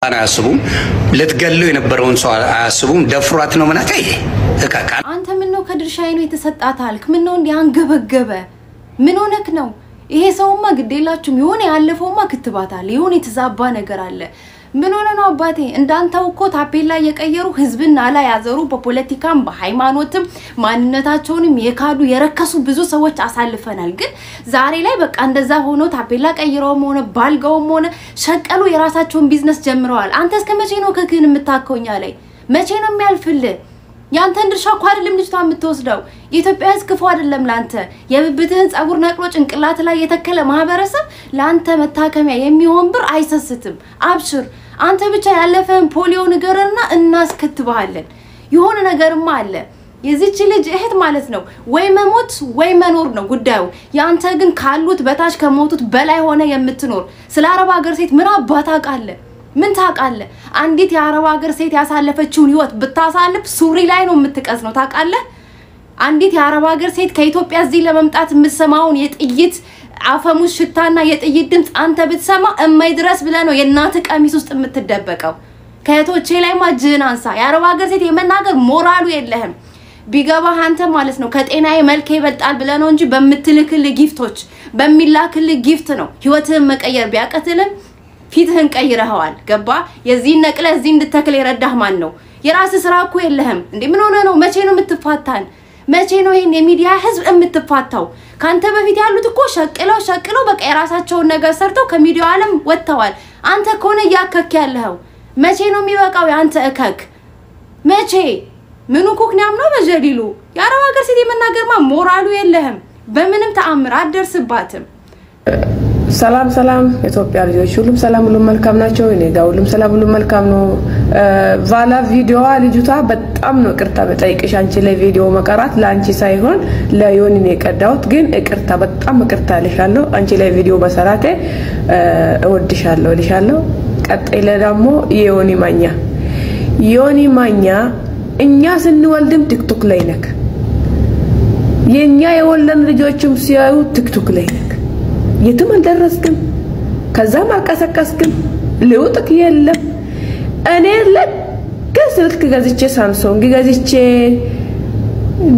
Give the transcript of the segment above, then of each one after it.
أنا أسبوم لتقلوا ينبرون سؤال أسبوم دفرات نومناتي هكذا أنت منو كدر شاينو يتسطعت عليك منو يانقبقبه منو نكنو إيه سوما قديلاتكم يوني علفوما كتبات على يوني تزابا ነገር አለ ምን ሆነ ነው አባቴ እንዳንተው እኮ ታፔላ የቀየሩ ህዝብና ላይ ያዘሩ በፖለቲካም በሃይማኖትም ማንነታቸውንም የካዱ የረከሱ ብዙ ሰዎች አሳልፈናል ግን ዛሬ ላይ በቃ እንደዛ ሆኖ ታፔላ ቀይረውም ሆነ ባልጋውም ሆነ ሸቀሉ የራሳቸውን ቢዝነስ ጀምረዋል አንተ እስከመቼ ነው ከክን የምታከውኛ ላይ መቼ ነው የሚያልፍልህ ያንተን ድርሻ እኮ አይደለም ልጅቷ የምትወስደው የኢትዮጵያ ህዝብ ክፉ አይደለም ላንተ የብብትህን ጸጉር ነቅሎ ጭንቅላት ላይ የተከለ ማህበረሰብ ላንተ መታከሚያ የሚሆን ብር አይሰስትም አብሽር አንተ ብቻ ያለፈን ፖሊዮ ንገርና እናስከትባለን የሆነ ነገርማ አለ የዚች ልጅ እህት ማለት ነው ወይ መሞት ወይ መኖር ነው ጉዳዩ ያንተ ግን ካሉት በታች ከሞቱት በላይ ሆነ የምትኖር ስለ አረብ ሀገር ሴት ምን አባታ ቃለ ምን ታቃለ አንዲት የአረብ ሀገር ሴት ያሳለፈችውን ህይወት ብታሳልፍ ሱሪ ላይ ነው የምትቀስ ነው ታቃለ አንዲት የአረብ ሀገር ሴት ከኢትዮጵያ እዚህ ለመምጣት የምትሰማውን የጥይት አፈሙስ ሽታና የጥይት ድምጽ አንተ ብትሰማ እማይ ድረስ ብለ ነው የናት ቀሚስ ውስጥ የምትደበቀው ከእቶቼ ላይ ማጅን አንሳ የአረብ ሀገር ሴት የመናገር ሞራሉ የለህም ቢገባ አንተ ማለት ነው ከጤናዬ መልክ ይበልጣል ብለ ነው እንጂ በመትልክል ጊፍቶች በሚላክል ጊፍት ነው ህይወትህን መቀየር ቢያቀትልም ፊትህን ቀይረሃዋል ገባ የዚህን ነቅለ እዚህ እንድትተክል ይረዳህ ማን ነው የራስ ስራ እኮ የለህም እንዴ ምን ሆነ ነው መቼ ነው የምትፋታን መቼ ነው ይሄን የሚዲያ ህዝብ የምትፋታው ካንተ በፊት ያሉት እኮ ሸቅለው በቃ የራሳቸውን ነገር ሰርተው ከሚዲያው ዓለም ወጥተዋል አንተ ኮነ ያከክ ያለኸው መቼ ነው የሚበቃው ያንተ እከክ መቼ ምኑ ኩክናም ነው በጀሊሉ ያረው ሀገር ሴት የመናገርማ ሞራሉ የለህም በምንም ተአምር አደርስባትም ሰላም ኢትዮጵያ ልጆች ሁሉም ሰላም ሁሉም መልካም ናቸው እኔ ጋር ሁሉም ሰላም ሁሉም መልካም ነው ቫላ ቪዲዮዋ ልጅቷ በጣም ነው ቅርታ በጠይቅሽ አንቺ ላይ ቪዲዮ መቀራት ላንቺ ሳይሆን ለዮኒ ነው የቀዳውት ግን ቅርታ በጣም ቅርታ ልሻለሁ አንቺ ላይ ቪዲዮ በሰራቴ እወድሻለሁ ልሻለሁ ቀጣይ ለዳሞ ዮኒ ማኛ እኛ ስንወልድም ቲክቶክ ላይ ነክ የኛ የወለን ልጆችም ሲያዩ ቲክቶክ ላይ ነክ የትም አልደረስክም ከዛም አልቀሰቀስክም ለውጥክ የለም እኔ ለከስልክ ገዝቼ ሳምሶንግ ገዝቼ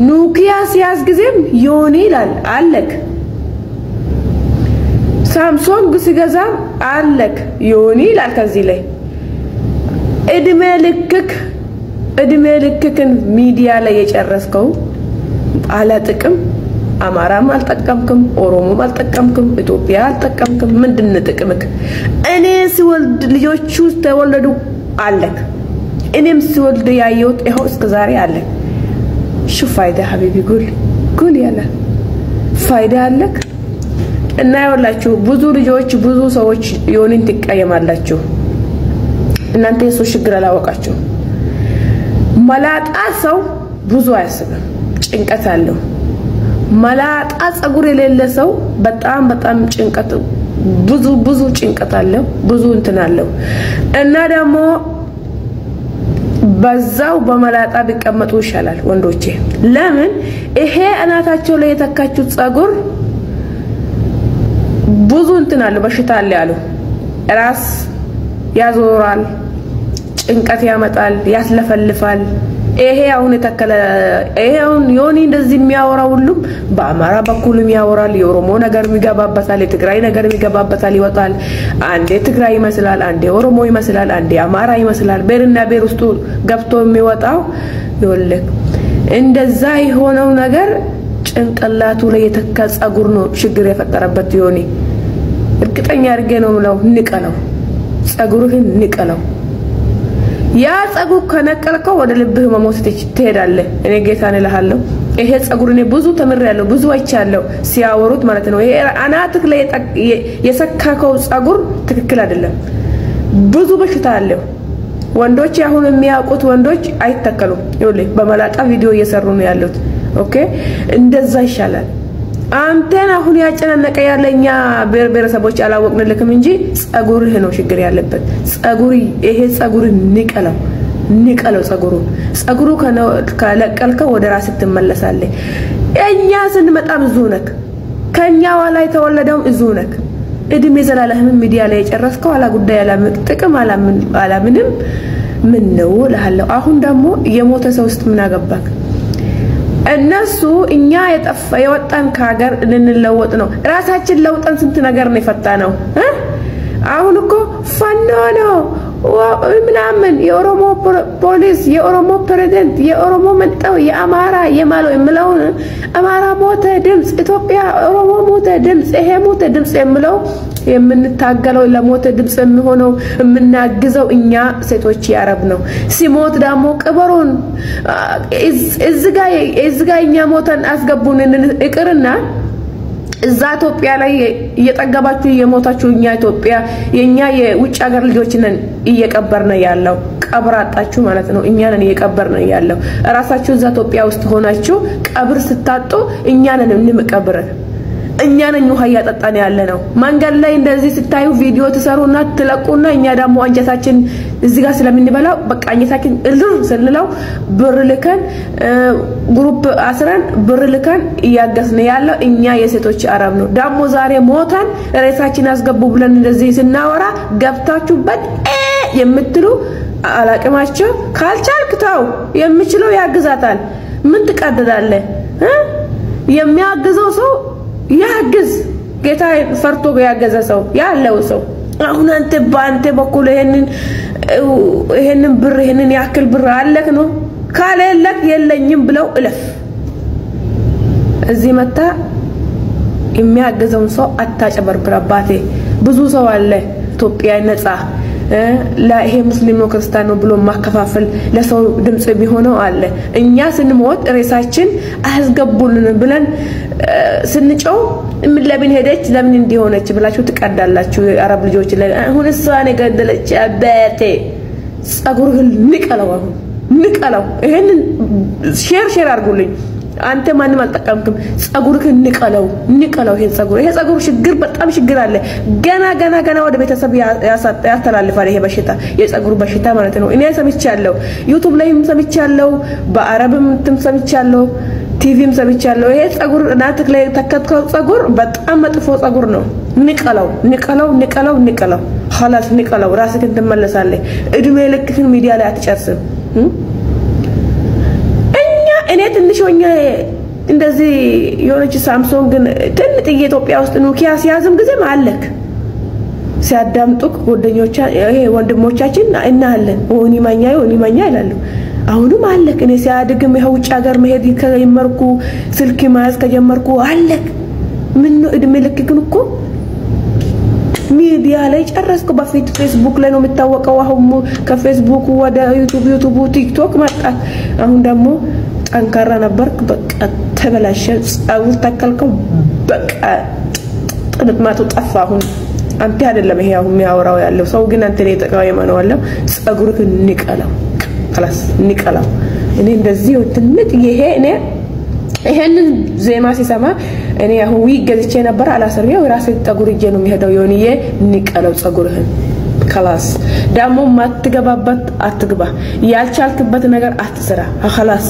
ኖኪያ ሲያዝ ጊዜም ዮኒ ይላል አለክ ሳምሶንግ ሲገዛም አለክ ዮኒ ይላል ከዚህ ላይ እድሜ ልክክን ሚዲያ ላይ የጨረስከው አላ ጥቅም አማራም አልተቀምኩም ኦሮሞም አልተቀምኩም ኢትዮጵያ አልተቀምኩም ምንድን ጥቅምክ እኔ ሲወልድ ልጆቹ ተወለዱ አለክ እኔም ሲወልድ ያየሁት ይሄው እስከ ዛሬ አለ شوف فايده حبيبي قول يلا فايده አለክ እና ያውላችሁ ብዙ ልጆች ብዙ ሰዎች ዮኒን ትቀየማላችሁ እናንተ የሱ ችግር አላወቃችሁ መላጣ ሰው ብዙ አያስብም ጭንቀት አለው መላጣ ጸጉር የሌለ ሰው በጣም ጭንቀት ብዙ ጭንቀት አለው ብዙ እንትን አለው እና ደግሞ በዛው በመላጣ ቢቀመጡ ይሻላል ወንዶቼ ለምን ይሄ እናታቸው ላይ የተካቹት ጸጉር ብዙ እንትን አለው በሽታ አለ ያለው ራስ ያዞራል ጭንቀት ያመጣል ያስለፈልፋል ይሄ አሁን ተከለ ይሄ አሁን ዮኒ እንደዚህ የሚያወራው ሁሉም በአማራ በኩልም ያወራል የኦሮሞ ነገር የሚገባበታል የትግራይ ነገር የሚገባበታል ይወጣል አንዴ ትግራይ ይመስላል አንዴ ኦሮሞ ይመስላል አንዴ አማራ ይመስላል በርና በር ውስጥ ገብቶ የሚወጣው ይወልክ እንደዛ የሆነው ነገር ጭንቅላቱ ላይ የተካ ጸጉር ነው ችግር የፈጠረበት ዮኒ እርግጠኛ አድርጌ ነው ምለው ንቀለው ጸጉሩህን ንቀለው ያ ጸጉር ከነቀልከው ወደ ልብህ መሞት ትሄዳለህ እኔ ጌታን እልሃለሁ ይሄ ጸጉር እኔ ብዙ ተምሬያለሁ ብዙ አይቻለሁ ሲያወሩት ማለት ነው ይሄ አናትክ ላይ የሰካከው ጸጉር ትክክል አይደለም ብዙ በሽታ አለው ወንዶች አሁን የሚያውቁት ወንዶች አይተከሉም ይኸውልህ በመላጣ ቪዲዮ እየሰሩ ነው ያሉት ኦኬ እንደዛ ይሻላል አንተን አሁን ያጨናነቀ ያለኛ ብሔረሰቦች አላወቅንልክም እንጂ ጸጉርህ ነው ችግር ያለበት ጸጉሪ ይሄ ጸጉር ንቀለው ጸጉሩ ከለቀልከው ወደ ራስ ትመለሳለህ እኛ ስንመጣ ብዙ ነክ ከኛ ላይ ተወለደው ብዙ ነክ እድሜ ዘላለህም ሚዲያ ላይ የጨረስከው አላ ጉዳይ ጥቅም አላ ምንም ምን ነው ለሃለው አሁን ደግሞ የሞተ ሰው ውስጥ ምን አገባክ እነሱ እኛ የወጣን ከሀገር ልንለወጥ ነው ራሳችን ለውጠን ስንት ነገር ነው የፈታነው አሁን እኮ ፋኖ ነው ምናምን የኦሮሞ ፖሊስ የኦሮሞ ፕሬዝዳንት የኦሮሞ መጣው የአማራ የማለው የምለው አማራ ሞተ ድምጽ ኢትዮጵያ ኦሮሞ ሞተ ድምጽ ይሄ ሞተ ድምጽ የምለው የምንታገለው ለሞተ ድምጽ የሚሆነው የምናግዘው እኛ ሴቶች ያረብ ነው ሲሞት ደግሞ ቅበሩን እዝጋ እኛ ሞተን አስገቡን እቅርና እዛ ኢትዮጵያ ላይ እየጠገባችሁ የሞታችሁ እኛ ኢትዮጵያ የኛ የውጭ ሀገር ልጆች ነን እየቀበርነ ያለው ቀብራጣችሁ ማለት ነው እኛ ነን እየቀበርነ ያለው ራሳችሁ እዛ ኢትዮጵያ ውስጥ ሆናችሁ ቀብር ስታጡ እኛ ነን እንምቀብረን እኛ ነን ውሃ ያጠጣን ያለ ነው መንገድ ላይ እንደዚህ ስታዩ ቪዲዮ ተሰሩና ተለቁና እኛ ደግሞ አንጀታችን እዚህ ጋር ስለምንበላው በቃ አንጀታችን እልር ስለለው ብር ልከን ግሩፕ አስረን ብር ልከን ያገስነ ያለው እኛ የሴቶች አረብ ነው ደግሞ ዛሬ ሞተን ሬሳችን አስገቡ ብለን እንደዚህ ስናወራ ገብታችሁበት የምትሉ አላቀማቸው ካልቻልክ ታው የምችለው ያግዛታል ምን ትቀደዳለ የሚያግዘው ሰው ያግዝ ጌታ ፈርቶ ያገዘ ሰው ያለው ሰው አሁን አንተ ባንተ በኩል ይሄንን ብር ይሄንን ያክል ብር አለክ ነው ካለለክ የለኝም ብለው እለፍ እዚህ መጣ የሚያገዘው ሰው አታጨበርብር አባቴ ብዙ ሰው አለ ኢትዮጵያ ነፃ ለይሄ ሙስሊም ነው ክርስቲያን ነው ብሎ ማከፋፈል ለሰው ድምጽ ቢሆነው አለ እኛ ስንሞት ሬሳችን አስገቡልን ብለን ስንጨው ምን ለምን ሄደች ለምን እንዲሆነች ብላችሁ ትቀዳላችሁ አረብ ልጆች ላይ አሁን እሷን ገደለች አባቴ ጸጉርህን ንቀለው ይሄንን ሼር አድርጉልኝ አንተ ማንም አልተቀምክም ጸጉርህን ንቀለው ይሄ ጸጉር ችግር በጣም ችግር አለ ገና ወደ ቤተሰብ ያስተላልፋል ይሄ በሽታ የጸጉር በሽታ ማለት ነው እኔ ሰምቻለሁ ዩቲዩብ ላይም ሰምቻለሁ በአረብም ሰምቻለሁ ቲቪም ሰምቻለሁ ይሄ ጸጉር እናትክ ላይ ተከተከው ጸጉር በጣም መጥፎ ጸጉር ነው ንቀለው خلاص ንቀለው ራስህን ትመለሳለህ እድሜ ልክህን ሚዲያ ላይ አትጨርስም እኔ ትንሽ ሆኜ እንደዚህ የሆነች ሳምሶንግ ትንጥ ኢትዮጵያ ውስጥ ኖኪያ ሲያዝም ጊዜ ማለክ ሲያዳምጡክ ወንድሞቻችን እናለን ኦኒ ማኛ ይላሉ አሁንም አለክ እኔ ሲያድግም ይሄው ውጭ ሀገር መሄድ ከጀመርኩ ስልክ ማያዝ ከጀመርኩ አለክ ምን ነው እድሜ ልክክን እኮ ሚዲያ ላይ ጨረስኩ በፊት ፌስቡክ ላይ ነው የምታወቀው አሁን ከፌስቡክ ወደ ዩቲዩብ ቲክቶክ መጣ አሁን ደግሞ አንካራ ነበርክ በቃ ተበላሸ ጸጉር ተከልከው በቃ ጥንጥማቱ ጠፋ አሁን አንተ አይደለም ይሄ አሁን የሚያወራው ያለው ሰው ግን አንተ ላይ ተቃዋሚ ነው ያለው ጸጉርህን ንቀለው እኔ እንደዚህ ትንጥ ይሄ እኔ ይሄንን ዜማ ሲሰማ እኔ አሁን ይገዝቼ ነበር አላሰሪው ራሴ ጸጉር እጄ ነው የሚሄደው የሆነዬ ንቀለው ጸጉርህን خلاص دامو ما تجبابت أتجبا يالشالك بات نجار أتسرع خلاص